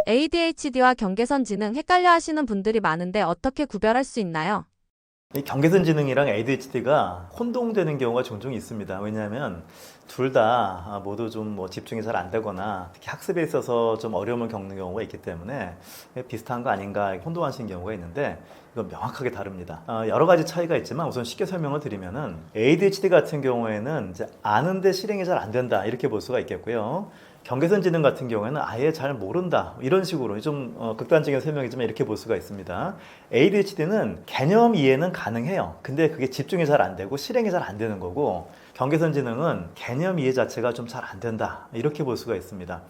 ADHD와 경계선 지능 헷갈려 하시는 분들이 많은데 어떻게 구별할 수 있나요? 이 경계선 지능이랑 ADHD가 혼동되는 경우가 종종 있습니다. 왜냐하면 둘 다 모두 좀 뭐 집중이 잘 안 되거나 특히 학습에 있어서 좀 어려움을 겪는 경우가 있기 때문에 비슷한 거 아닌가 혼동하시는 경우가 있는데 이건 명확하게 다릅니다. 여러 가지 차이가 있지만 우선 쉽게 설명을 드리면은 ADHD 같은 경우에는 이제 아는데 실행이 잘 안 된다 이렇게 볼 수가 있겠고요. 경계선 지능 같은 경우에는 아예 잘 모른다 이런 식으로 좀 극단적인 설명이지만 이렇게 볼 수가 있습니다. ADHD는 개념 이해는 가능해요. 근데 그게 집중이 잘 안 되고 실행이 잘 안 되는 거고 경계선 지능은 개념 이해 자체가 좀 잘 안 된다 이렇게 볼 수가 있습니다.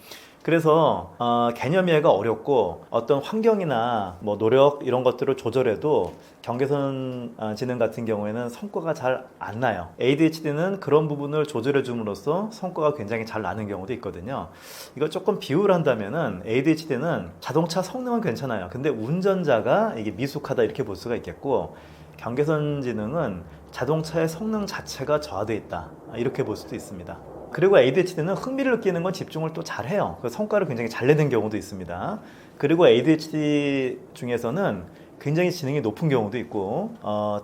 그래서 개념 이해가 어렵고 어떤 환경이나 뭐 노력 이런 것들을 조절해도 경계선 지능 같은 경우에는 성과가 잘 안 나요. ADHD는 그런 부분을 조절해 줌으로써 성과가 굉장히 잘 나는 경우도 있거든요. 이걸 조금 비유를 한다면은 ADHD는 자동차 성능은 괜찮아요. 근데 운전자가 이게 미숙하다 이렇게 볼 수가 있겠고 경계선 지능은 자동차의 성능 자체가 저하되어 있다 이렇게 볼 수도 있습니다. 그리고 ADHD는 흥미를 느끼는 건 집중을 또 잘해요. 그 성과를 굉장히 잘 내는 경우도 있습니다. 그리고 ADHD 중에서는 굉장히 지능이 높은 경우도 있고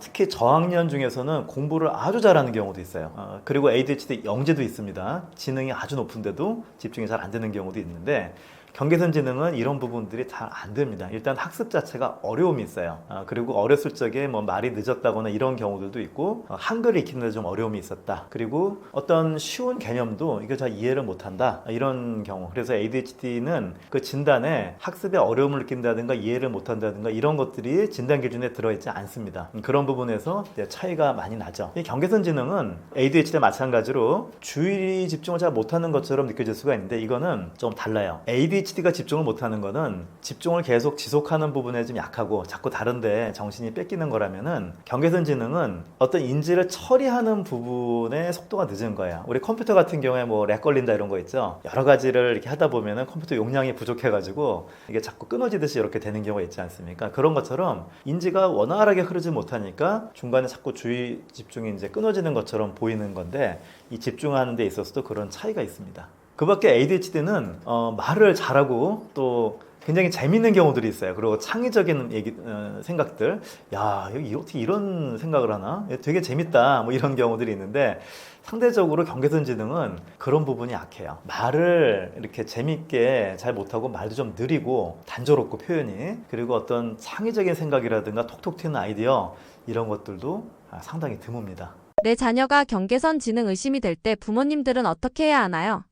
특히 저학년 중에서는 공부를 아주 잘하는 경우도 있어요. 그리고 ADHD 영재도 있습니다. 지능이 아주 높은데도 집중이 잘 안 되는 경우도 있는데 경계선 지능은 이런 부분들이 잘 안 됩니다. 일단 학습 자체가 어려움이 있어요. 그리고 어렸을 적에 뭐 말이 늦었다거나 이런 경우들도 있고 한글을 익히는데 좀 어려움이 있었다. 그리고 어떤 쉬운 개념도 이거 잘 이해를 못한다. 이런 경우. 그래서 ADHD는 그 진단에 학습에 어려움을 느낀다든가 이해를 못한다든가 이런 것들이 진단 기준에 들어있지 않습니다. 그런 부분에서 차이가 많이 나죠. 이 경계선 지능은 ADHD와 마찬가지로 주의 집중을 잘 못하는 것처럼 느껴질 수가 있는데 이거는 좀 달라요. ADHD가 집중을 못하는 거는 집중을 계속 지속하는 부분에 좀 약하고 자꾸 다른데 정신이 뺏기는 거라면은 경계선 지능은 어떤 인지를 처리하는 부분에 속도가 늦은 거예요. 우리 컴퓨터 같은 경우에 뭐 렉 걸린다 이런 거 있죠. 여러 가지를 이렇게 하다 보면은 컴퓨터 용량이 부족해가지고 이게 자꾸 끊어지듯이 이렇게 되는 경우가 있지 않습니까? 그런 것처럼 인지가 원활하게 흐르지 못하니까 중간에 자꾸 주의 집중이 이제 끊어지는 것처럼 보이는 건데 이 집중하는 데 있어서도 그런 차이가 있습니다. 그 밖에 ADHD는 말을 잘하고 또 굉장히 재밌는 경우들이 있어요. 그리고 창의적인 생각들. 야, 여기 어떻게 이런 생각을 하나? 되게 재밌다. 뭐 이런 경우들이 있는데 상대적으로 경계선 지능은 그런 부분이 약해요. 말을 이렇게 재밌게 잘 못하고 말도 좀 느리고 단조롭고 표현이 그리고 어떤 창의적인 생각이라든가 톡톡 튀는 아이디어 이런 것들도 상당히 드뭅니다. 내 자녀가 경계선 지능 의심이 될 때 부모님들은 어떻게 해야 하나요?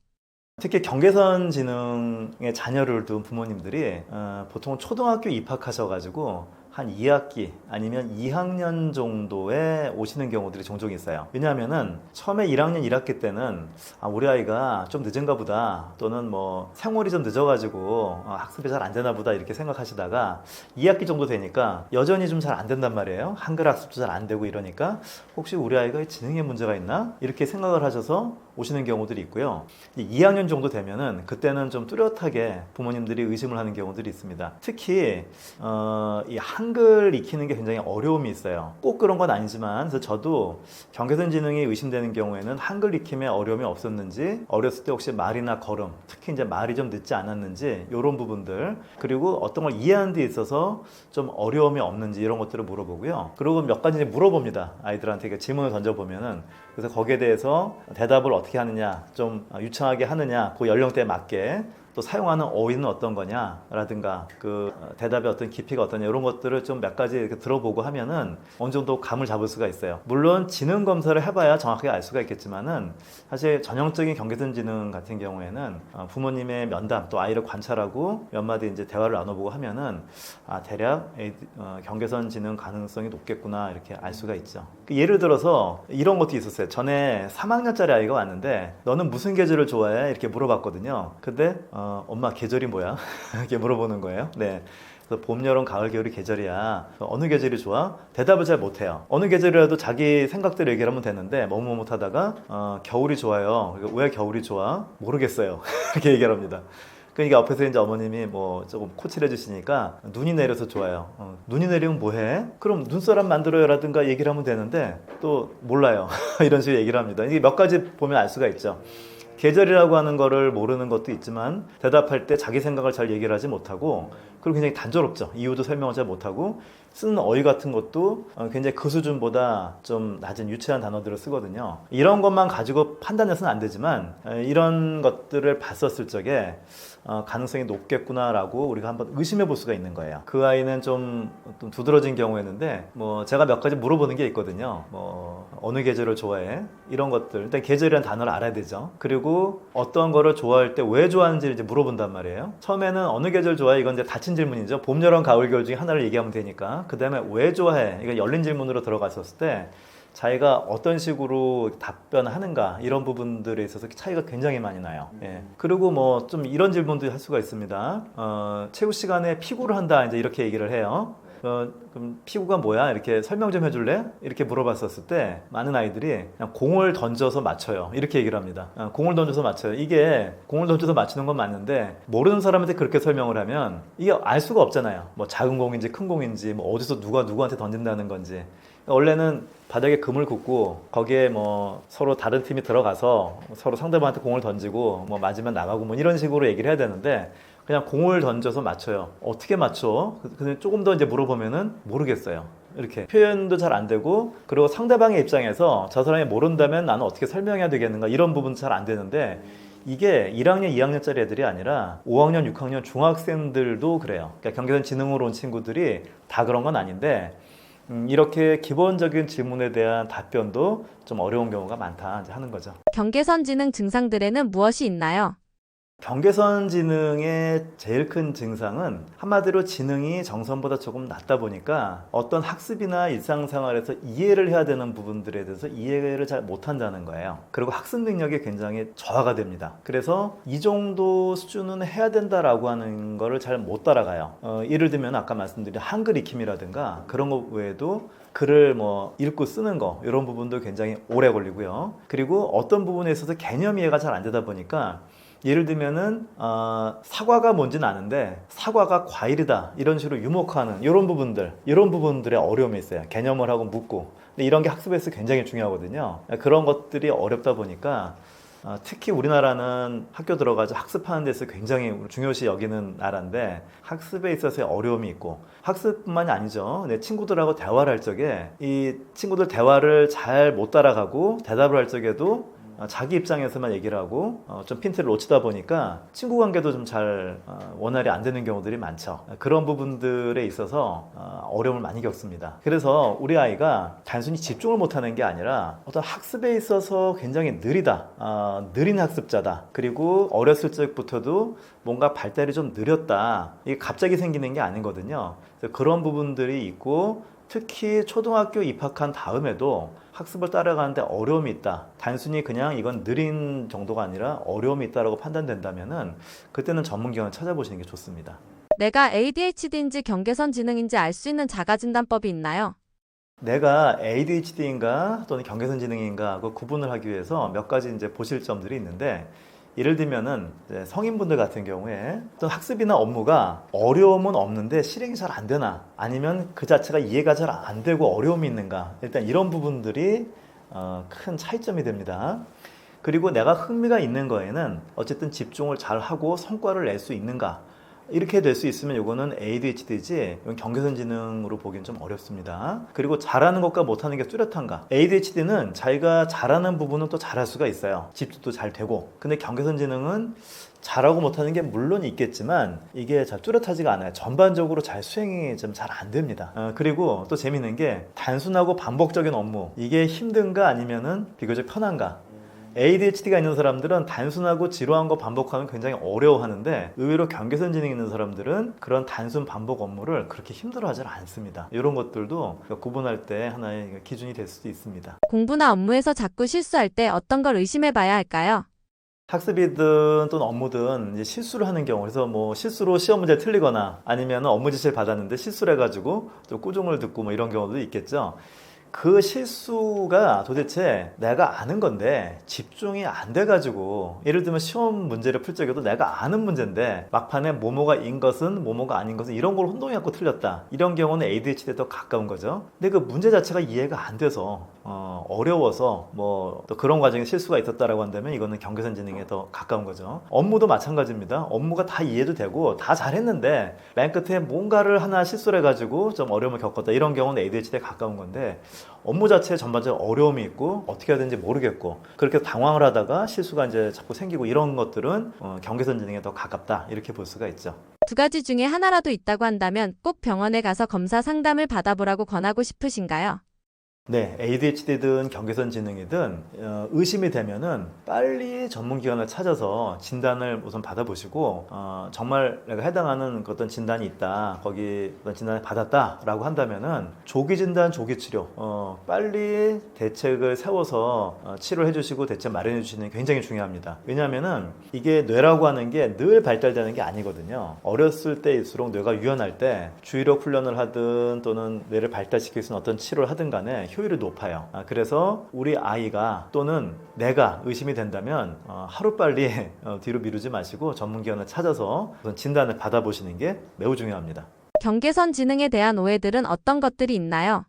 특히 경계선 지능의 자녀를 둔 부모님들이 보통 초등학교 입학하셔가지고 한 2학기 아니면 2학년 정도에 오시는 경우들이 종종 있어요. 왜냐하면은 처음에 1학년 1학기 때는 우리 아이가 좀 늦은가 보다 또는 뭐 생월이 좀 늦어가지고 학습이 잘 안 되나 보다 이렇게 생각하시다가 2학기 정도 되니까 여전히 좀 잘 안 된단 말이에요. 한글 학습도 잘 안 되고 이러니까 혹시 우리 아이가 지능에 문제가 있나? 이렇게 생각을 하셔서 오시는 경우들이 있고요. 2학년 정도 되면은 그때는 좀 뚜렷하게 부모님들이 의심을 하는 경우들이 있습니다. 특히 이 한글 익히는 게 굉장히 어려움이 있어요. 꼭 그런 건 아니지만 그래서 저도 경계선 지능이 의심되는 경우에는 한글 익힘에 어려움이 없었는지 어렸을 때 혹시 말이나 걸음 특히 이제 말이 좀 늦지 않았는지 이런 부분들 그리고 어떤 걸 이해하는 데 있어서 좀 어려움이 없는지 이런 것들을 물어보고요. 그리고 몇 가지 물어봅니다. 아이들한테 질문을 던져보면은 그래서 거기에 대해서 대답을 어떻게 하느냐 좀 유창하게 하느냐 그 연령대에 맞게 또 사용하는 어휘는 어떤 거냐 라든가 그 대답의 어떤 깊이가 어떠냐 이런 것들을 좀 몇 가지 이렇게 들어보고 하면은 어느 정도 감을 잡을 수가 있어요. 물론 지능 검사를 해봐야 정확하게 알 수가 있겠지만은 사실 전형적인 경계선 지능 같은 경우에는 부모님의 면담 또 아이를 관찰하고 몇 마디 이제 대화를 나눠보고 하면은 대략 경계선 지능 가능성이 높겠구나 이렇게 알 수가 있죠. 예를 들어서 이런 것도 있었어요. 전에 3학년짜리 아이가 왔는데 너는 무슨 계절을 좋아해? 이렇게 물어봤거든요. 근데 엄마 계절이 뭐야? 이렇게 물어보는 거예요. 네. 그래서 봄, 여름, 가을, 겨울이 계절이야. 어느 계절이 좋아? 대답을 잘 못해요. 어느 계절이라도 자기 생각대로 얘기를 하면 되는데 뭐뭐 못하다가 겨울이 좋아요. 왜 겨울이 좋아? 모르겠어요. 이렇게 얘기를 합니다. 그러니까 옆에서 이제 어머님이 뭐 조금 코치를 해주시니까 눈이 내려서 좋아요. 눈이 내리면 뭐해? 그럼 눈사람 만들어요라든가 얘기를 하면 되는데 또 몰라요. 이런 식으로 얘기를 합니다. 이게 몇 가지 보면 알 수가 있죠. 계절이라고 하는 거를 모르는 것도 있지만 대답할 때 자기 생각을 잘 얘기를 하지 못하고 그리고 굉장히 단조롭죠. 이유도 설명을 잘 못하고 쓰는 어휘 같은 것도 굉장히 그 수준보다 좀 낮은 유치한 단어들을 쓰거든요. 이런 것만 가지고 판단해서는 안 되지만 이런 것들을 봤었을 적에 가능성이 높겠구나라고 우리가 한번 의심해 볼 수가 있는 거예요. 그 아이는 좀 두드러진 경우였는데 뭐 제가 몇 가지 물어보는 게 있거든요. 뭐 어느 계절을 좋아해? 이런 것들. 일단 계절이라는 단어를 알아야 되죠. 그리고 어떤 거를 좋아할 때 왜 좋아하는지를 이제 물어본단 말이에요. 처음에는 어느 계절 좋아해? 이건 이제 닫힌 질문이죠. 봄, 여름, 가을, 겨울 중에 하나를 얘기하면 되니까. 그 다음에 왜 좋아해? 이거 열린 질문으로 들어갔었을 때 자기가 어떤 식으로 답변하는가 이런 부분들에 있어서 차이가 굉장히 많이 나요. 예. 그리고 뭐 좀 이런 질문도 할 수가 있습니다. 체육 시간에 피구를 한다 이제 이렇게 얘기를 해요. 그럼 피구가 뭐야? 이렇게 설명 좀 해줄래? 이렇게 물어봤었을 때 많은 아이들이 그냥 공을 던져서 맞춰요. 이렇게 얘기를 합니다. 공을 던져서 맞춰요. 이게 공을 던져서 맞추는 건 맞는데 모르는 사람한테 그렇게 설명을 하면 이게 알 수가 없잖아요. 뭐 작은 공인지 큰 공인지 뭐 어디서 누가 누구한테 던진다는 건지. 원래는 바닥에 금을 긋고 거기에 뭐 서로 다른 팀이 들어가서 서로 상대방한테 공을 던지고 뭐 맞으면 나가고 뭐 이런 식으로 얘기를 해야 되는데 그냥 공을 던져서 맞춰요. 어떻게 맞춰? 근데 조금 더 이제 물어보면은 모르겠어요. 이렇게 표현도 잘 안 되고 그리고 상대방의 입장에서 저 사람이 모른다면 나는 어떻게 설명해야 되겠는가 이런 부분도 잘 안 되는데 이게 1학년, 2학년짜리 애들이 아니라 5학년, 6학년 중학생들도 그래요. 그러니까 경계선 지능으로 온 친구들이 다 그런 건 아닌데 이렇게 기본적인 질문에 대한 답변도 좀 어려운 경우가 많다 이제 하는 거죠. 경계선 지능 증상들에는 무엇이 있나요? 경계선 지능의 제일 큰 증상은 한마디로 지능이 정선보다 조금 낮다 보니까 어떤 학습이나 일상생활에서 이해를 해야 되는 부분들에 대해서 이해를 잘 못한다는 거예요. 그리고 학습 능력이 굉장히 저하가 됩니다. 그래서 이 정도 수준은 해야 된다라고 하는 거를 잘 못 따라가요. 예를 들면 아까 말씀드린 한글 익힘이라든가 그런 거 외에도 글을 뭐 읽고 쓰는 거 이런 부분도 굉장히 오래 걸리고요. 그리고 어떤 부분에 있어서 개념 이해가 잘 안 되다 보니까 예를 들면은 사과가 뭔지는 아는데 사과가 과일이다 이런 식으로 유목하는 이런 부분들의 어려움이 있어요. 개념을 하고 묻고 근데 이런 게 학습에서 굉장히 중요하거든요. 그런 것들이 어렵다 보니까 특히 우리나라는 학교 들어가서 학습하는 데서 굉장히 중요시 여기는 나라인데 학습에 있어서의 어려움이 있고 학습뿐만이 아니죠. 내 친구들하고 대화를 할 적에 이 친구들 대화를 잘 못 따라가고 대답을 할 적에도 자기 입장에서만 얘기를 하고 좀 핀트를 놓치다 보니까 친구 관계도 좀 잘 원활히 안 되는 경우들이 많죠. 그런 부분들에 있어서 어려움을 많이 겪습니다. 그래서 우리 아이가 단순히 집중을 못하는 게 아니라 어떤 학습에 있어서 굉장히 느린 학습자다. 그리고 어렸을 적부터도 뭔가 발달이 좀 느렸다. 이게 갑자기 생기는 게 아니거든요. 그래서 그런 부분들이 있고 특히 초등학교 입학한 다음에도 학습을 따라가는데 어려움이 있다. 단순히 그냥 이건 느린 정도가 아니라 어려움이 있다라고 판단된다면은 그때는 전문기관을 찾아보시는 게 좋습니다. 내가 ADHD인지 경계선 지능인지 알 수 있는 자가진단법이 있나요? 내가 ADHD인가 또는 경계선 지능인가 그 구분을 하기 위해서 몇 가지 이제 보실 점들이 있는데 예를 들면은 성인분들 같은 경우에 어떤 학습이나 업무가 어려움은 없는데 실행이 잘 안 되나 아니면 그 자체가 이해가 잘 안 되고 어려움이 있는가 일단 이런 부분들이 큰 차이점이 됩니다. 그리고 내가 흥미가 있는 거에는 어쨌든 집중을 잘 하고 성과를 낼 수 있는가 이렇게 될 수 있으면 이거는 ADHD지 이건 경계선 지능으로 보기엔 좀 어렵습니다. 그리고 잘하는 것과 못하는 게 뚜렷한가? ADHD는 자기가 잘하는 부분은 또 잘할 수가 있어요. 집중도 잘 되고. 근데 경계선 지능은 잘하고 못하는 게 물론 있겠지만 이게 잘 뚜렷하지가 않아요. 전반적으로 잘 수행이 좀 잘 안 됩니다. 그리고 또 재밌는 게 단순하고 반복적인 업무 이게 힘든가 아니면은 비교적 편한가? ADHD가 있는 사람들은 단순하고 지루한 거 반복하면 굉장히 어려워하는데 의외로 경계선 지능이 있는 사람들은 그런 단순 반복 업무를 그렇게 힘들어하지 않습니다. 이런 것들도 구분할 때 하나의 기준이 될 수도 있습니다. 공부나 업무에서 자꾸 실수할 때 어떤 걸 의심해 봐야 할까요? 학습이든 또는 업무든 이제 실수를 하는 경우 그래서 뭐 실수로 시험 문제 틀리거나 아니면 업무 지시를 받았는데 실수를 해가지고 또 꾸중을 듣고 뭐 이런 경우도 있겠죠. 그 실수가 도대체 내가 아는 건데 집중이 안 돼가지고 예를 들면 시험 문제를 풀 적에도 내가 아는 문제인데 막판에 뭐뭐가인 것은 뭐뭐가 아닌 것은 이런 걸 혼동해갖고 틀렸다 이런 경우는 ADHD에 더 가까운 거죠. 근데 그 문제 자체가 이해가 안 돼서 어려워서 뭐 또 그런 과정에 실수가 있었다라고 한다면 이거는 경계선 지능에 더 가까운 거죠. 업무도 마찬가지입니다. 업무가 다 이해도 되고 다 잘했는데 맨 끝에 뭔가를 하나 실수를 해가지고 좀 어려움을 겪었다. 이런 경우는 ADHD에 가까운 건데 업무 자체에 전반적으로 어려움이 있고 어떻게 해야 되는지 모르겠고 그렇게 당황을 하다가 실수가 이제 자꾸 생기고 이런 것들은 경계선 지능에 더 가깝다. 이렇게 볼 수가 있죠. 두 가지 중에 하나라도 있다고 한다면 꼭 병원에 가서 검사 상담을 받아보라고 권하고 싶으신가요? 네, ADHD든 경계선 지능이든 의심이 되면은 빨리 전문기관을 찾아서 진단을 우선 받아보시고 정말 내가 해당하는 어떤 진단이 있다, 거기 어떤 진단을 받았다라고 한다면은 조기 진단, 조기 치료, 빨리 대책을 세워서 치료를 해주시고 대책 마련해 주시는 게 굉장히 중요합니다. 왜냐하면은 이게 뇌라고 하는 게 늘 발달되는 게 아니거든요. 어렸을 때일수록 뇌가 유연할 때 주의력 훈련을 하든 또는 뇌를 발달시킬 수 있는 어떤 치료를 하든 간에 효율이 높아요. 그래서 우리 아이가 또는 내가 의심이 된다면 하루빨리 뒤로 미루지 마시고 전문기관을 찾아서 우선 진단을 받아보시는 게 매우 중요합니다. 경계선 지능에 대한 오해들은 어떤 것들이 있나요?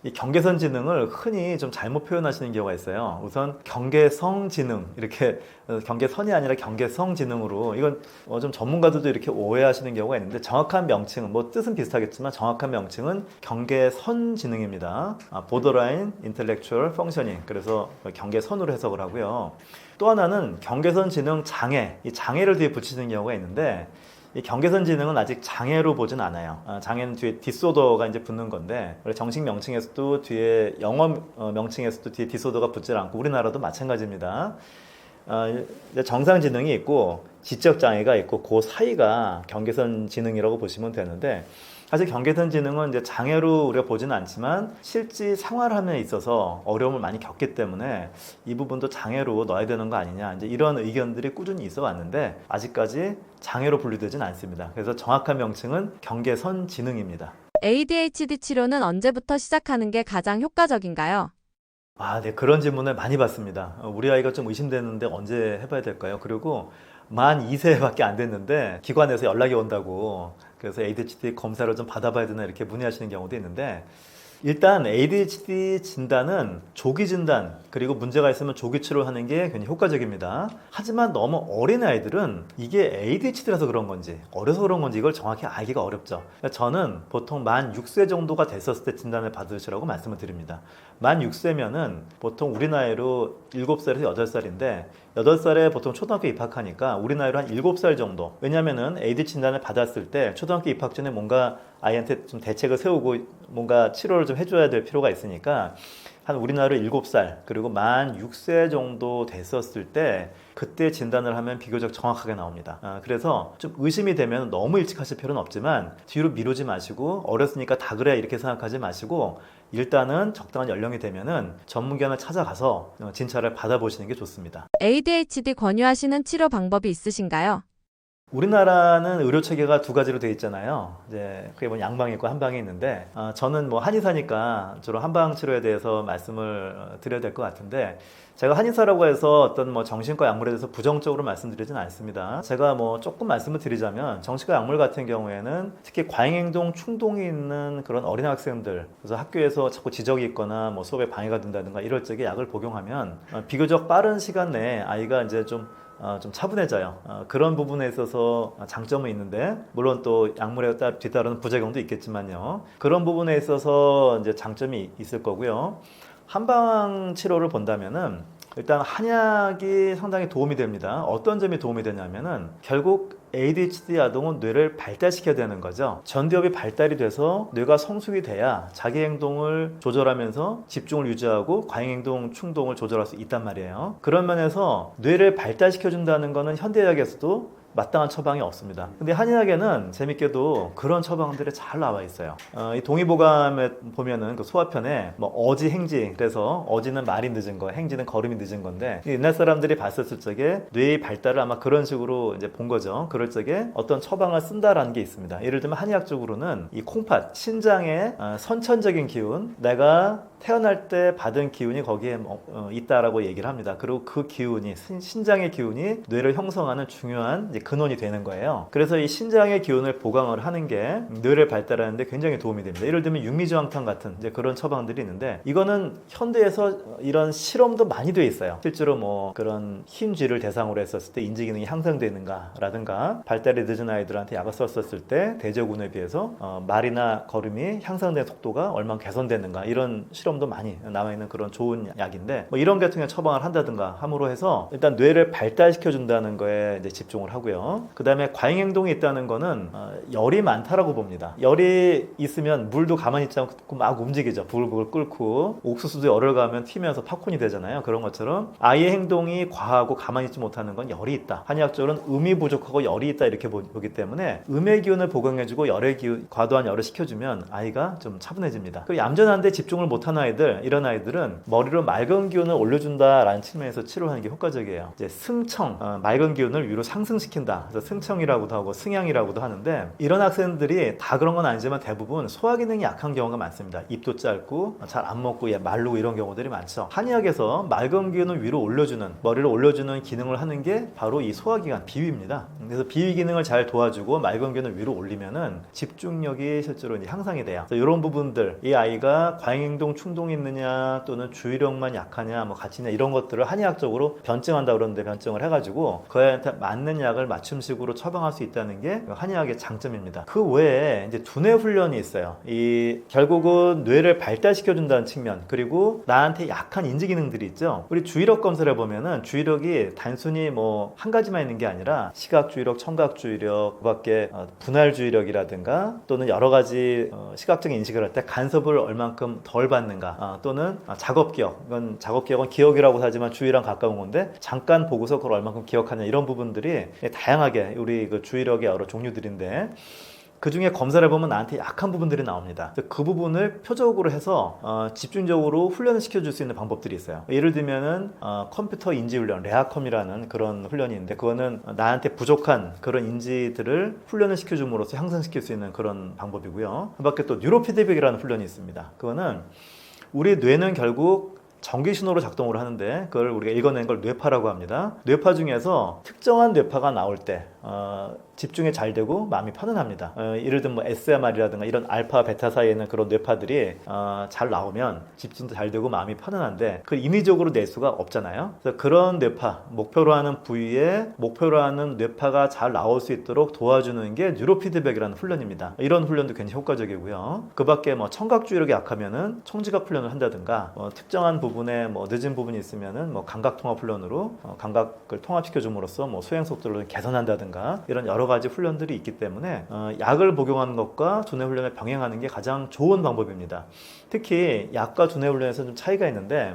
이 경계선 지능을 흔히 좀 잘못 표현하시는 경우가 있어요. 우선 경계성 지능, 이렇게 경계선이 아니라 경계성 지능으로 이건 좀 전문가들도 이렇게 오해하시는 경우가 있는데 정확한 명칭은 뭐 뜻은 비슷하겠지만 정확한 명칭은 경계선 지능입니다. Borderline Intellectual Functioning, 그래서 경계선으로 해석을 하고요. 또 하나는 경계선 지능 장애, 이 장애를 뒤에 붙이는 경우가 있는데 이 경계선 지능은 아직 장애로 보진 않아요. 장애는 뒤에 디소더가 이제 붙는 건데 원래 정식 명칭에서도 뒤에 영어 명칭에서도 뒤에 디소더가 붙질 않고 우리나라도 마찬가지입니다. 정상 지능이 있고 지적 장애가 있고 그 사이가 경계선 지능이라고 보시면 되는데 사실 경계선 지능은 이제 장애로 우리가 보지는 않지만 실제 생활함에 있어서 어려움을 많이 겪기 때문에 이 부분도 장애로 넣어야 되는 거 아니냐 이제 이런 의견들이 꾸준히 있어 왔는데 아직까지 장애로 분류되진 않습니다. 그래서 정확한 명칭은 경계선 지능입니다. ADHD 치료는 언제부터 시작하는 게 가장 효과적인가요? 네, 그런 질문을 많이 받습니다. 우리 아이가 좀 의심되는데 언제 해봐야 될까요? 그리고 만 2세밖에 안 됐는데 기관에서 연락이 온다고 그래서 ADHD 검사를 좀 받아봐야 되나 이렇게 문의하시는 경우도 있는데 일단 ADHD 진단은 조기 진단 그리고 문제가 있으면 조기 치료하는 게 굉장히 효과적입니다. 하지만 너무 어린 아이들은 이게 ADHD라서 그런 건지 어려서 그런 건지 이걸 정확히 알기가 어렵죠. 저는 보통 만 6세 정도가 됐었을 때 진단을 받으시라고 말씀을 드립니다. 만 6세면은 보통 우리 나이로 7살에서 8살인데 8살에 보통 초등학교 입학하니까 우리 나이로 한 7살 정도. 왜냐면은 ADHD 진단을 받았을 때 초등학교 입학 전에 뭔가 아이한테 좀 대책을 세우고 뭔가 치료를 좀 해줘야 될 필요가 있으니까 한 우리 나이로 7살 그리고 만 6세 정도 됐었을 때 그때 진단을 하면 비교적 정확하게 나옵니다. 그래서 좀 의심이 되면 너무 일찍 하실 필요는 없지만 뒤로 미루지 마시고 어렸으니까 다 그래 이렇게 생각하지 마시고 일단은 적당한 연령이 되면은 전문기관을 찾아가서 진찰을 받아보시는 게 좋습니다. ADHD 권유하시는 치료 방법이 있으신가요? 우리나라는 의료 체계가 두 가지로 되어 있잖아요. 이제 그게 뭐 양방이 있고 한방이 있는데 저는 뭐 한의사니까 주로 한방 치료에 대해서 말씀을 드려야 될 것 같은데 제가 한의사라고 해서 어떤 뭐 정신과 약물에 대해서 부정적으로 말씀드리진 않습니다. 제가 뭐 조금 말씀을 드리자면 정신과 약물 같은 경우에는 특히 과잉행동 충동이 있는 그런 어린 학생들 그래서 학교에서 자꾸 지적이 있거나 뭐 수업에 방해가 된다든가 이럴 적에 약을 복용하면 비교적 빠른 시간 내에 아이가 이제 좀 차분해져요. 그런 부분에 있어서 장점은 있는데 물론 또 약물에 뒤따르는 부작용도 있겠지만요. 그런 부분에 있어서 이제 장점이 있을 거고요. 한방 치료를 본다면은 일단 한약이 상당히 도움이 됩니다. 어떤 점이 도움이 되냐면은 결국 ADHD 아동은 뇌를 발달시켜야 되는 거죠. 전두엽이 발달이 돼서 뇌가 성숙이 돼야 자기 행동을 조절하면서 집중을 유지하고 과잉행동 충동을 조절할 수 있단 말이에요. 그런 면에서 뇌를 발달시켜준다는 거는 현대의학에서도 마땅한 처방이 없습니다. 근데 한의학에는 재밌게도 그런 처방들이 잘 나와 있어요. 이 동의보감에 보면은 그 소화편에 뭐 어지 행지 그래서 어지는 말이 늦은 거, 행지는 걸음이 늦은 건데 옛날 사람들이 봤었을 적에 뇌의 발달을 아마 그런 식으로 이제 본 거죠. 그럴 적에 어떤 처방을 쓴다라는 게 있습니다. 예를 들면 한의학적으로는 이 콩팥, 신장의 선천적인 기운, 내가 태어날 때 받은 기운이 거기에 있다라고 얘기를 합니다. 그리고 그 기운이 신장의 기운이 뇌를 형성하는 중요한 이제 근원이 되는 거예요. 그래서 이 신장의 기운을 보강을 하는 게 뇌를 발달하는데 굉장히 도움이 됩니다. 예를 들면 육미지황탕 같은 이제 그런 처방들이 있는데 이거는 현대에서 이런 실험도 많이 돼 있어요. 실제로 뭐 그런 흰 쥐를 대상으로 했었을 때 인지 기능이 향상되는가라든가 발달이 늦은 아이들한테 약을 썼었을 때 대저군에 비해서 말이나 걸음이 향상된 속도가 얼마나 개선되는가 이런 실험도 많이 남아있는 그런 좋은 약인데 뭐 이런 계통의 처방을 한다든가 함으로 해서 일단 뇌를 발달시켜 준다는 거에 이제 집중을 하고요. 그 다음에 과잉 행동이 있다는 거는 열이 많다라고 봅니다. 열이 있으면 물도 가만히 있지 않고 막 움직이죠. 부글부글 끓고 옥수수도 열을 가면 튀면서 팝콘이 되잖아요. 그런 것처럼 아이의 행동이 과하고 가만히 있지 못하는 건 열이 있다. 한의학적으로는 음이 부족하고 열이 있다 이렇게 보기 때문에 음의 기운을 보강해주고 열의 기운, 과도한 열을 식혀주면 아이가 좀 차분해집니다. 그리고 얌전한데 집중을 못하는 아이들, 이런 아이들은 머리로 맑은 기운을 올려준다라는 측면에서 치료하는 게 효과적이에요. 이제 승청, 맑은 기운을 위로 상승시킨다. 그래서 승청이라고도 하고 승양이라고도 하는데 이런 학생들이 다 그런 건 아니지만 대부분 소화 기능이 약한 경우가 많습니다. 입도 짧고 잘 안 먹고 마르고 이런 경우들이 많죠. 한의학에서 맑은 기운을 위로 올려주는, 머리를 올려주는 기능을 하는 게 바로 이 소화기관 비위입니다. 그래서 비위 기능을 잘 도와주고 맑은 기운을 위로 올리면은 집중력이 실제로 이제 향상이 돼요. 그래서 이런 부분들, 이 아이가 과잉행동 충동이 있느냐 또는 주의력만 약하냐 뭐 같이 있냐 이런 것들을 한의학적으로 변증한다 그러는데 변증을 해가지고 그 아이한테 맞는 약을 맞춤식으로 처방할 수 있다는 게 한의학의 장점입니다. 그 외에 이제 두뇌 훈련이 있어요. 이 결국은 뇌를 발달시켜 준다는 측면, 그리고 나한테 약한 인지 기능들이 있죠. 우리 주의력 검사를 해보면은 주의력이 단순히 뭐 한 가지만 있는 게 아니라 시각 주의력, 청각 주의력, 그밖에 분할 주의력이라든가 또는 여러 가지 시각적인 인식을 할 때 간섭을 얼만큼 덜 받는가, 또는 작업 기억, 이건 작업 기억은 기억이라고 하지만 주의랑 가까운 건데 잠깐 보고서 그걸 얼만큼 기억하냐 이런 부분들이 다양하게 우리 그 주의력의 여러 종류들인데 그 중에 검사를 보면 나한테 약한 부분들이 나옵니다. 그 부분을 표적으로 해서 집중적으로 훈련을 시켜줄 수 있는 방법들이 있어요. 예를 들면은 컴퓨터 인지 훈련, 레아컴이라는 그런 훈련이 있는데 그거는 나한테 부족한 그런 인지들을 훈련을 시켜줌으로써 향상시킬 수 있는 그런 방법이고요. 그 밖에 또 뉴로피드백이라는 훈련이 있습니다. 그거는 우리 뇌는 결국 전기 신호로 작동을 하는데 그걸 우리가 읽어낸 걸 뇌파라고 합니다. 뇌파 중에서 특정한 뇌파가 나올 때 집중이 잘 되고 마음이 편안합니다. 예를 들면 뭐 SMR이라든가 이런 알파, 베타 사이에 있는 그런 뇌파들이 잘 나오면 집중도 잘 되고 마음이 편안한데 그걸 인위적으로 낼 수가 없잖아요. 그래서 그런 뇌파, 목표로 하는 부위에 목표로 하는 뇌파가 잘 나올 수 있도록 도와주는 게 뉴로피드백이라는 훈련입니다. 이런 훈련도 굉장히 효과적이고요. 그 밖에 뭐 청각 주의력이 약하면은 청지각 훈련을 한다든가 특정한 부분에 뭐 늦은 부분이 있으면은 뭐 감각 통합 훈련으로 감각을 통합시켜 줌으로써 뭐 수행 속도를 개선한다든가 이런 여러 가지 훈련들이 있기 때문에 약을 복용하는 것과 두뇌 훈련을 병행하는 게 가장 좋은 방법입니다. 특히 약과 두뇌 훈련에서 좀 차이가 있는데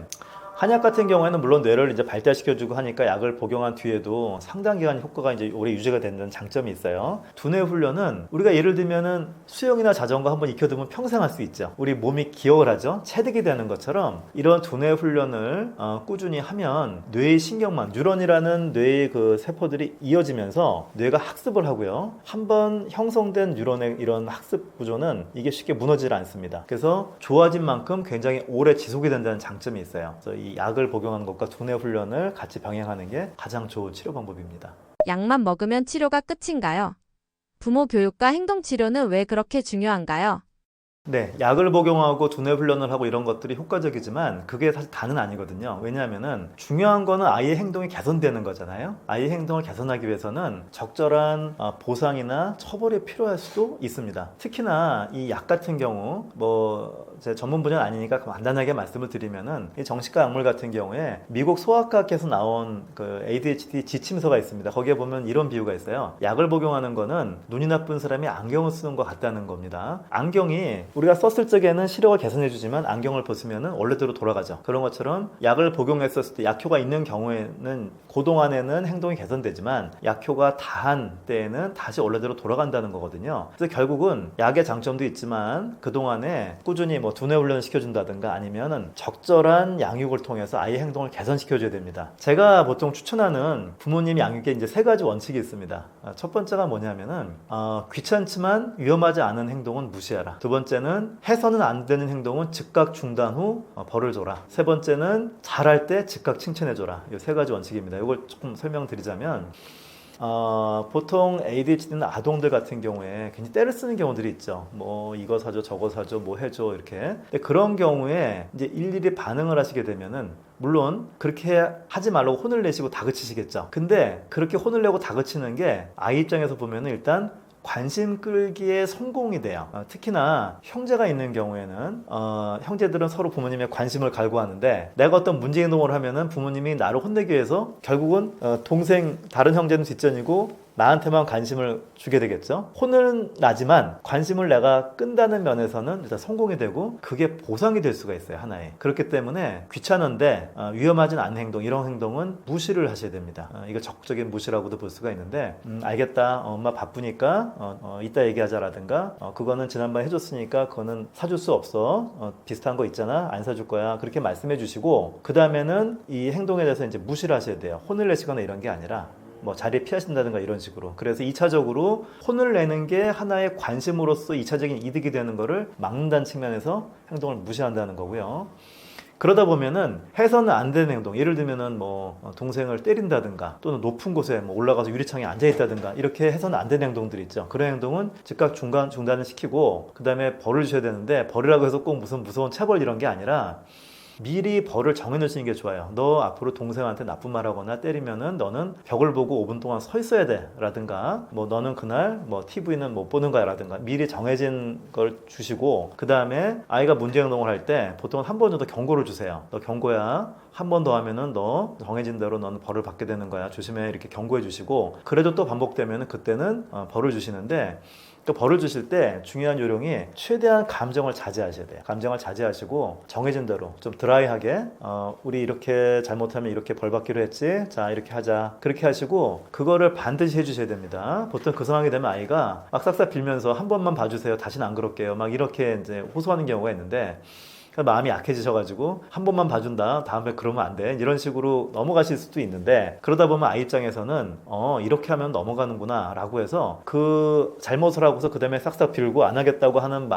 한약 같은 경우에는 물론 뇌를 이제 발달시켜주고 하니까 약을 복용한 뒤에도 상당 기간 효과가 이제 오래 유지가 된다는 장점이 있어요. 두뇌 훈련은 우리가 예를 들면은 수영이나 자전거 한번 익혀두면 평생 할 수 있죠. 우리 몸이 기억을 하죠. 체득이 되는 것처럼 이런 두뇌 훈련을 꾸준히 하면 뇌의 신경망, 뉴런이라는 뇌의 그 세포들이 이어지면서 뇌가 학습을 하고요. 한번 형성된 뉴런의 이런 학습 구조는 이게 쉽게 무너지지 않습니다. 그래서 좋아진 만큼 굉장히 오래 지속이 된다는 장점이 있어요. 그래서 이 약을 복용하는 것과 두뇌 훈련을 같이 병행하는 게 가장 좋은 치료 방법입니다. 약만 먹으면 치료가 끝인가요? 부모 교육과 행동 치료는 왜 그렇게 중요한가요? 네, 약을 복용하고 두뇌 훈련을 하고 이런 것들이 효과적이지만 그게 사실 다는 아니거든요. 왜냐하면은 중요한 거는 아이의 행동이 개선되는 거잖아요. 아이의 행동을 개선하기 위해서는 적절한 보상이나 처벌이 필요할 수도 있습니다. 특히나 이 약 같은 경우 제 전문 분야는 아니니까 간단하게 말씀을 드리면은 이 정신과 약물 같은 경우에 미국 소아과학회에서 나온 그 ADHD 지침서가 있습니다. 거기에 보면 이런 비유가 있어요. 약을 복용하는 거는 눈이 나쁜 사람이 안경을 쓰는 것 같다는 겁니다. 안경이 우리가 썼을 적에는 시력을 개선해주지만 안경을 벗으면 원래대로 돌아가죠. 그런 것처럼 약을 복용했었을 때 약효가 있는 경우에는 그동안에는 행동이 개선되지만 약효가 다한 때에는 다시 원래대로 돌아간다는 거거든요. 그래서 결국은 약의 장점도 있지만 그동안에 꾸준히 두뇌 훈련을 시켜준다든가 아니면은 적절한 양육을 통해서 아이의 행동을 개선시켜줘야 됩니다. 제가 보통 추천하는 부모님 양육에 이제 3가지 원칙이 있습니다. 첫 번째가 뭐냐면은 귀찮지만 위험하지 않은 행동은 무시하라. 두 번째는 해서는 안 되는 행동은 즉각 중단 후 벌을 줘라. 세 번째는 잘할 때 즉각 칭찬해줘라. 이 3가지 원칙입니다. 이걸 조금 설명드리자면 보통 ADHD는 아동들 같은 경우에 괜히 떼를 쓰는 경우들이 있죠. 뭐 이거 사줘, 저거 사줘, 뭐 해줘 이렇게. 근데 그런 경우에 이제 일일이 반응을 하시게 되면은 물론 그렇게 하지 말라고 혼을 내시고 다그치시겠죠. 근데 그렇게 혼을 내고 다그치는 게 아이 입장에서 보면은 일단 관심 끌기에 성공이 돼요. 특히나 형제가 있는 경우에는 형제들은 서로 부모님의 관심을 갈구하는데 내가 어떤 문제 행동을 하면은 부모님이 나를 혼내기 위해서 결국은 동생 다른 형제는 뒷전이고 나한테만 관심을 주게 되겠죠. 혼은 나지만 관심을 내가 끈다는 면에서는 일단 성공이 되고 그게 보상이 될 수가 있어요. 하나의. 그렇기 때문에 귀찮은데 위험하진 않은 행동, 이런 행동은 무시를 하셔야 됩니다. 이거 적극적인 무시라고도 볼 수가 있는데 알겠다, 엄마 바쁘니까 이따 얘기하자라든가 그거는 지난번에 해줬으니까 그거는 사줄 수 없어, 비슷한 거 있잖아, 안 사줄 거야, 그렇게 말씀해 주시고 그 다음에는 이 행동에 대해서 이제 무시를 하셔야 돼요. 혼을 내시거나 이런 게 아니라 뭐 자리에 피하신다든가 이런 식으로. 그래서 2차적으로 혼을 내는 게 하나의 관심으로서 2차적인 이득이 되는 거를 막는다는 측면에서 행동을 무시한다는 거고요. 그러다 보면은 해서는 안 되는 행동, 예를 들면은 뭐 동생을 때린다든가 또는 높은 곳에 뭐 올라가서 유리창에 앉아 있다든가 이렇게 해서는 안 되는 행동들이 있죠. 그런 행동은 즉각 중단을 시키고 그 다음에 벌을 주셔야 되는데, 벌이라고 해서 꼭 무슨 무서운 체벌 이런 게 아니라 미리 벌을 정해놓으시는 게 좋아요. 너 앞으로 동생한테 나쁜 말 하거나 때리면은 너는 벽을 보고 5분 동안 서 있어야 돼 라든가, 뭐 너는 그날 뭐 TV는 못 보는 거야 라든가 미리 정해진 걸 주시고, 그 다음에 아이가 문제 행동을 할 때 보통 한 번 정도 경고를 주세요. 너 경고야, 한 번 더 하면은 너 정해진 대로 너는 벌을 받게 되는 거야, 조심해, 이렇게 경고해 주시고, 그래도 또 반복되면은 그때는 벌을 주시는데, 또 벌을 주실 때 중요한 요령이 최대한 감정을 자제하셔야 돼요. 감정을 자제하시고 정해진 대로 좀 드라이하게 우리 이렇게 잘못하면 이렇게 벌 받기로 했지, 자 이렇게 하자, 그렇게 하시고 그거를 반드시 해주셔야 됩니다. 보통 그 상황이 되면 아이가 막 싹싹 빌면서 한 번만 봐주세요, 다시는 안 그럴게요, 막 이렇게 이제 호소하는 경우가 있는데 마음이 약해지셔가지고 한 번만 봐준다, 다음에 그러면 안 돼, 이런 식으로 넘어가실 수도 있는데, 그러다 보면 아이 입장에서는 이렇게 하면 넘어가는구나 라고 해서 그 잘못을 하고서 그 다음에 싹싹 빌고 안 하겠다고 하는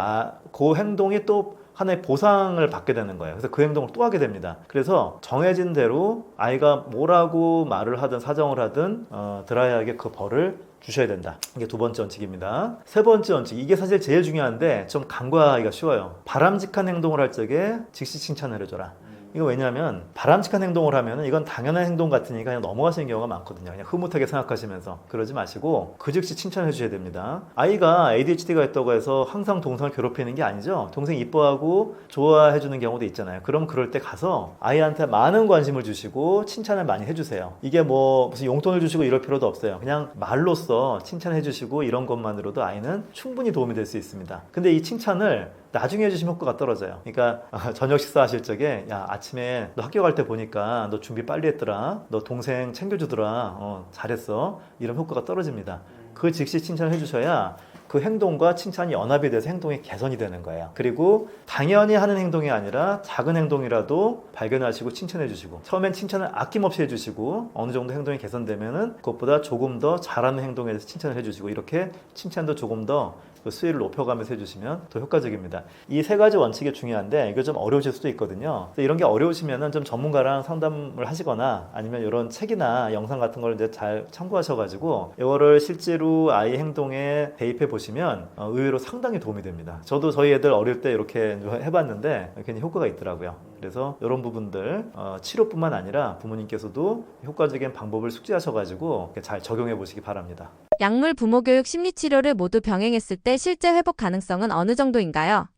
그 행동이 또 하나의 보상을 받게 되는 거예요. 그래서 그 행동을 또 하게 됩니다. 그래서 정해진 대로 아이가 뭐라고 말을 하든 사정을 하든 드라이하게 그 벌을 주셔야 된다. 이게 두 번째 원칙입니다. 세 번째 원칙, 이게 사실 제일 중요한데 좀 간과하기가 쉬워요. 바람직한 행동을 할 적에 즉시 칭찬을 해줘라. 이거 왜냐하면 바람직한 행동을 하면 이건 당연한 행동 같으니까 그냥 넘어가시는 경우가 많거든요. 그냥 흐뭇하게 생각하시면서. 그러지 마시고 그 즉시 칭찬해 주셔야 됩니다. 아이가 ADHD가 있다고 해서 항상 동생을 괴롭히는 게 아니죠. 동생 이뻐하고 좋아해 주는 경우도 있잖아요. 그럼 그럴 때 가서 아이한테 많은 관심을 주시고 칭찬을 많이 해주세요. 이게 뭐 무슨 용돈을 주시고 이럴 필요도 없어요. 그냥 말로써 칭찬해 주시고 이런 것만으로도 아이는 충분히 도움이 될 수 있습니다. 근데 이 칭찬을 나중에 해주시면 효과가 떨어져요. 그러니까 저녁 식사하실 적에 야, 아침에 너 학교 갈 때 보니까 너 준비 빨리 했더라, 너 동생 챙겨주더라, 잘했어, 이런 효과가 떨어집니다. 그 즉시 칭찬을 해주셔야 그 행동과 칭찬이 연합이 돼서 행동이 개선이 되는 거예요. 그리고 당연히 하는 행동이 아니라 작은 행동이라도 발견하시고 칭찬해 주시고, 처음엔 칭찬을 아낌없이 해주시고 어느 정도 행동이 개선되면은 그것보다 조금 더 잘하는 행동에 대해서 칭찬을 해주시고, 이렇게 칭찬도 조금 더 그 수위를 높여가면서 해주시면 더 효과적입니다. 이 세 가지 원칙이 중요한데 이거 좀 어려우실 수도 있거든요. 이런 게 어려우시면은 좀 전문가랑 상담을 하시거나 아니면 이런 책이나 영상 같은 걸 이제 잘 참고하셔가지고 이거를 실제로 아이 행동에 대입해 보시면 의외로 상당히 도움이 됩니다. 저도 저희 애들 어릴 때 이렇게 해봤는데 굉장히 효과가 있더라고요. 그래서 이런 부분들 치료뿐만 아니라 부모님께서도 효과적인 방법을 숙지하셔가지고 잘 적용해 보시기 바랍니다. 약물, 부모교육, 심리치료를 모두 병행했을 때 실제 회복 가능성은 어느 정도인가요?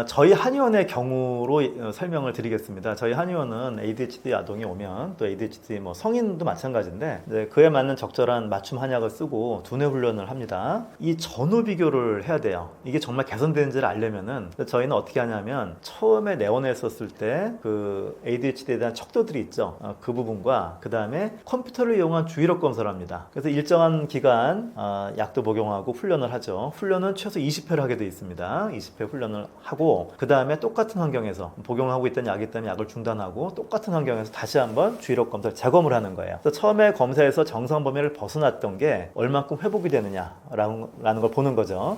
저희 한의원의 경우로 설명을 드리겠습니다. 저희 한의원은 ADHD 아동이 오면 또 ADHD 뭐 성인도 마찬가지인데 이제 그에 맞는 적절한 맞춤 한약을 쓰고 두뇌 훈련을 합니다. 이 전후 비교를 해야 돼요. 이게 정말 개선되는지를 알려면은 저희는 어떻게 하냐면 처음에 내원했었을 때 그 ADHD에 대한 척도들이 있죠. 그 부분과 그 다음에 컴퓨터를 이용한 주의력 검사를 합니다. 그래서 일정한 기간 약도 복용하고 훈련을 하죠. 훈련은 최소 20회를 하게 되어 있습니다. 20회 훈련을 하고 그 다음에 똑같은 환경에서 복용하고 있던 약이 있다면 약을 중단하고 똑같은 환경에서 다시 한번 주의력 검사를 재검을 하는 거예요. 그래서 처음에 검사에서 정상 범위를 벗어났던 게 얼만큼 회복이 되느냐라는 걸 보는 거죠.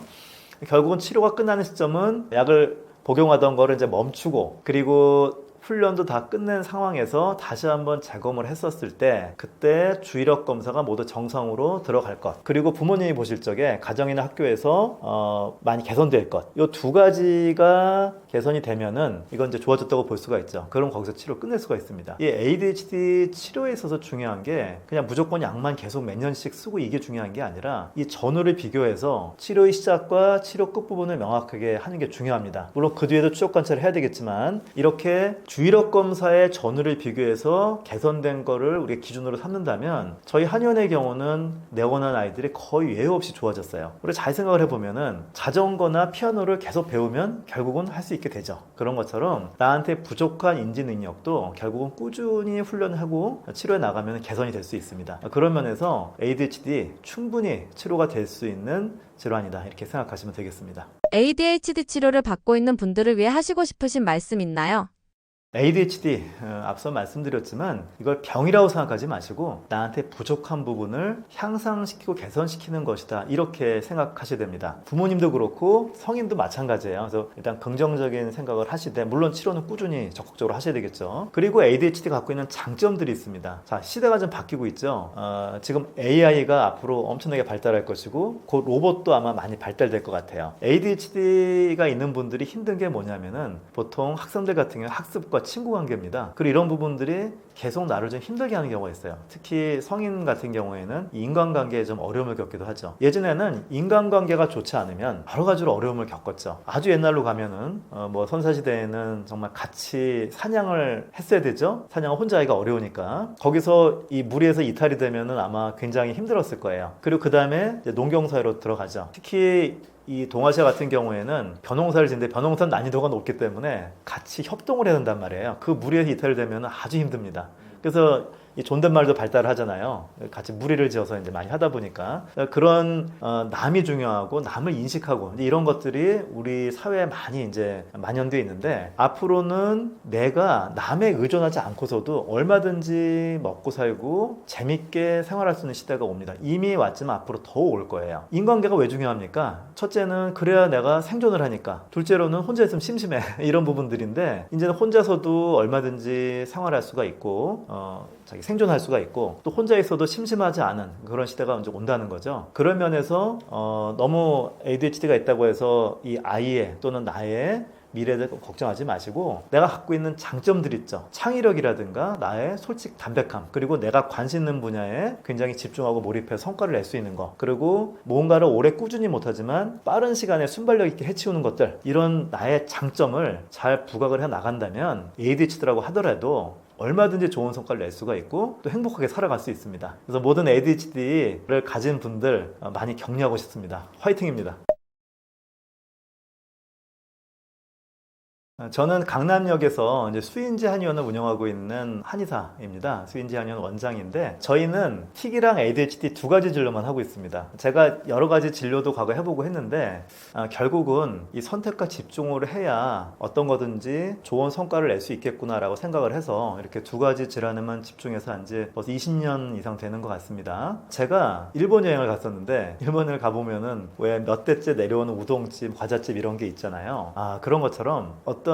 결국은 치료가 끝나는 시점은 약을 복용하던 거를 이제 멈추고, 그리고 훈련도 다 끝낸 상황에서 다시 한번 재검을 했었을 때 그때 주의력 검사가 모두 정상으로 들어갈 것, 그리고 부모님이 보실 적에 가정이나 학교에서 많이 개선될 것, 이 두 가지가 개선이 되면은 이건 이제 좋아졌다고 볼 수가 있죠. 그럼 거기서 치료 끝낼 수가 있습니다. 이 ADHD 치료에 있어서 중요한 게 그냥 무조건 약만 계속 몇 년씩 쓰고 이게 중요한 게 아니라 이 전후를 비교해서 치료의 시작과 치료 끝부분을 명확하게 하는 게 중요합니다. 물론 그 뒤에도 추적 관찰을 해야 되겠지만 이렇게 주의력 검사의 전후를 비교해서 개선된 거를 우리가 기준으로 삼는다면 저희 한의원의 경우는 내원한 아이들이 거의 예외 없이 좋아졌어요. 우리 잘 생각을 해보면은 자전거나 피아노를 계속 배우면 결국은 할 수 있게 되죠. 그런 것처럼 나한테 부족한 인지 능력도 결국은 꾸준히 훈련하고 치료해 나가면 개선이 될 수 있습니다. 그런 면에서 ADHD 충분히 치료가 될 수 있는 질환이다, 이렇게 생각하시면 되겠습니다. ADHD 치료를 받고 있는 분들을 위해 하시고 싶으신 말씀 있나요? ADHD, 앞서 말씀드렸지만 이걸 병이라고 생각하지 마시고 나한테 부족한 부분을 향상시키고 개선시키는 것이다, 이렇게 생각하셔야 됩니다. 부모님도 그렇고 성인도 마찬가지예요. 그래서 일단 긍정적인 생각을 하시되, 물론 치료는 꾸준히 적극적으로 하셔야 되겠죠. 그리고 ADHD가 갖고 있는 장점들이 있습니다. 자, 시대가 좀 바뀌고 있죠. 지금 AI가 앞으로 엄청나게 발달할 것이고 곧 로봇도 아마 많이 발달될 것 같아요. ADHD가 있는 분들이 힘든 게 뭐냐면은 보통 학생들 같은 경우 학습과 친구 관계입니다. 그리고 이런 부분들이 계속 나를 좀 힘들게 하는 경우가 있어요. 특히 성인 같은 경우에는 인간관계에 좀 어려움을 겪기도 하죠. 예전에는 인간관계가 좋지 않으면 여러 가지로 어려움을 겪었죠. 아주 옛날로 가면은 뭐 선사시대에는 정말 같이 사냥을 했어야 되죠. 사냥을 혼자 하기가 어려우니까. 거기서 이 무리에서 이탈이 되면은 아마 굉장히 힘들었을 거예요. 그리고 그 다음에 농경사회로 들어가죠. 특히 이 동아시아 같은 경우에는 벼농사를 짓는데 벼농사는 난이도가 높기 때문에 같이 협동을 해야 된단 말이에요. 그 무리에서 이탈되면 아주 힘듭니다. 그래서 이 존댓말도 발달을 하잖아요. 같이 무리를 지어서 이제 많이 하다 보니까 그런 남이 중요하고 남을 인식하고 이런 것들이 우리 사회에 많이 이제 만연되어 있는데, 앞으로는 내가 남에 의존하지 않고서도 얼마든지 먹고 살고 재밌게 생활할 수 있는 시대가 옵니다. 이미 왔지만 앞으로 더 올 거예요. 인관계가 왜 중요합니까? 첫째는 그래야 내가 생존을 하니까, 둘째로는 혼자 있으면 심심해 이런 부분들인데, 이제는 혼자서도 얼마든지 생활할 수가 있고 자기 생존할 수가 있고 또 혼자 있어도 심심하지 않은 그런 시대가 이제 온다는 거죠. 그런 면에서 너무 ADHD가 있다고 해서 이 아이의 또는 나의 미래에 대해 걱정하지 마시고 내가 갖고 있는 장점들 있죠. 창의력이라든가 나의 솔직 담백함, 그리고 내가 관심 있는 분야에 굉장히 집중하고 몰입해서 성과를 낼 수 있는 거, 그리고 뭔가를 오래 꾸준히 못하지만 빠른 시간에 순발력 있게 해치우는 것들, 이런 나의 장점을 잘 부각을 해 나간다면 ADHD라고 하더라도 얼마든지 좋은 성과를 낼 수가 있고 또 행복하게 살아갈 수 있습니다. 그래서 모든 ADHD를 가진 분들 많이 격려하고 싶습니다. 화이팅입니다. 저는 강남역에서 이제 수인지 한의원을 운영하고 있는 한의사입니다. 수인지 한의원 원장인데, 저희는 틱이랑 ADHD 두 가지 진료만 하고 있습니다. 제가 여러 가지 진료도 과거 해보고 했는데 결국은 이 선택과 집중을 해야 어떤 거든지 좋은 성과를 낼 수 있겠구나라고 생각을 해서 이렇게 두 가지 질환에만 집중해서 한 지 벌써 20년 이상 되는 것 같습니다. 제가 일본 여행을 갔었는데, 일본을 가보면은 왜 몇 대째 내려오는 우동집, 과자집 이런 게 있잖아요. 그런 것처럼 어떤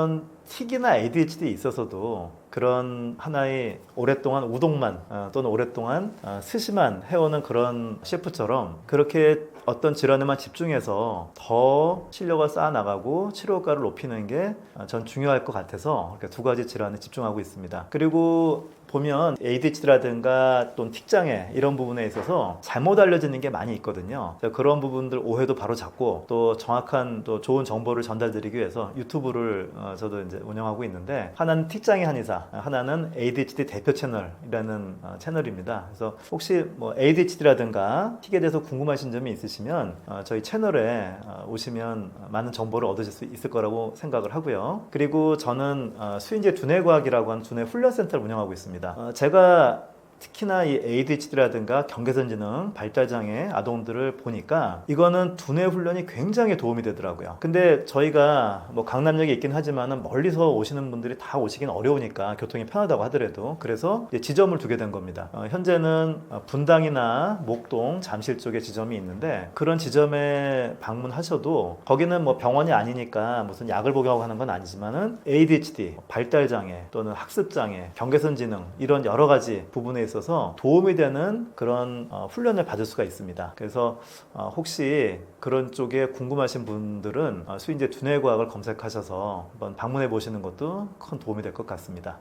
틱이나 ADHD에 있어서도 그런 하나의 오랫동안 우동만 또는 오랫동안 스시만 해오는 그런 셰프처럼 그렇게 어떤 질환에만 집중해서 더 실력을 쌓아나가고 치료 효과를 높이는 게 전 중요할 것 같아서 이렇게 두 가지 질환에 집중하고 있습니다. 그리고 보면 ADHD라든가 또는 틱장애 이런 부분에 있어서 잘못 알려지는 게 많이 있거든요. 그런 부분들 오해도 바로 잡고 또 정확한 또 좋은 정보를 전달드리기 위해서 유튜브를 저도 이제 운영하고 있는데, 하나는 틱장애 한의사, 하나는 ADHD 대표 채널이라는 채널입니다. 그래서 혹시 뭐 ADHD라든가 틱에 대해서 궁금하신 점이 있으시면 저희 채널에 오시면 많은 정보를 얻으실 수 있을 거라고 생각을 하고요. 그리고 저는 수인제 두뇌과학이라고 하는 두뇌 훈련센터를 운영하고 있습니다. 제가 특히나 이 ADHD라든가 경계선 지능 발달 장애 아동들을 보니까 이거는 두뇌 훈련이 굉장히 도움이 되더라고요. 근데 저희가 뭐 강남역에 있긴 하지만은 멀리서 오시는 분들이 다 오시긴 어려우니까 교통이 편하다고 하더라도 그래서 이제 지점을 두게 된 겁니다. 현재는 분당이나 목동, 잠실 쪽에 지점이 있는데 그런 지점에 방문하셔도 거기는 뭐 병원이 아니니까 무슨 약을 복용하고 하는 건 아니지만은 ADHD, 발달 장애 또는 학습 장애, 경계선 지능 이런 여러 가지 부분에 있어서 도움이 되는 그런 훈련을 받을 수가 있습니다. 그래서 혹시 그런 쪽에 궁금하신 분들은 수인제 두뇌과학을 검색하셔서 한번 방문해 보시는 것도 큰 도움이 될 것 같습니다.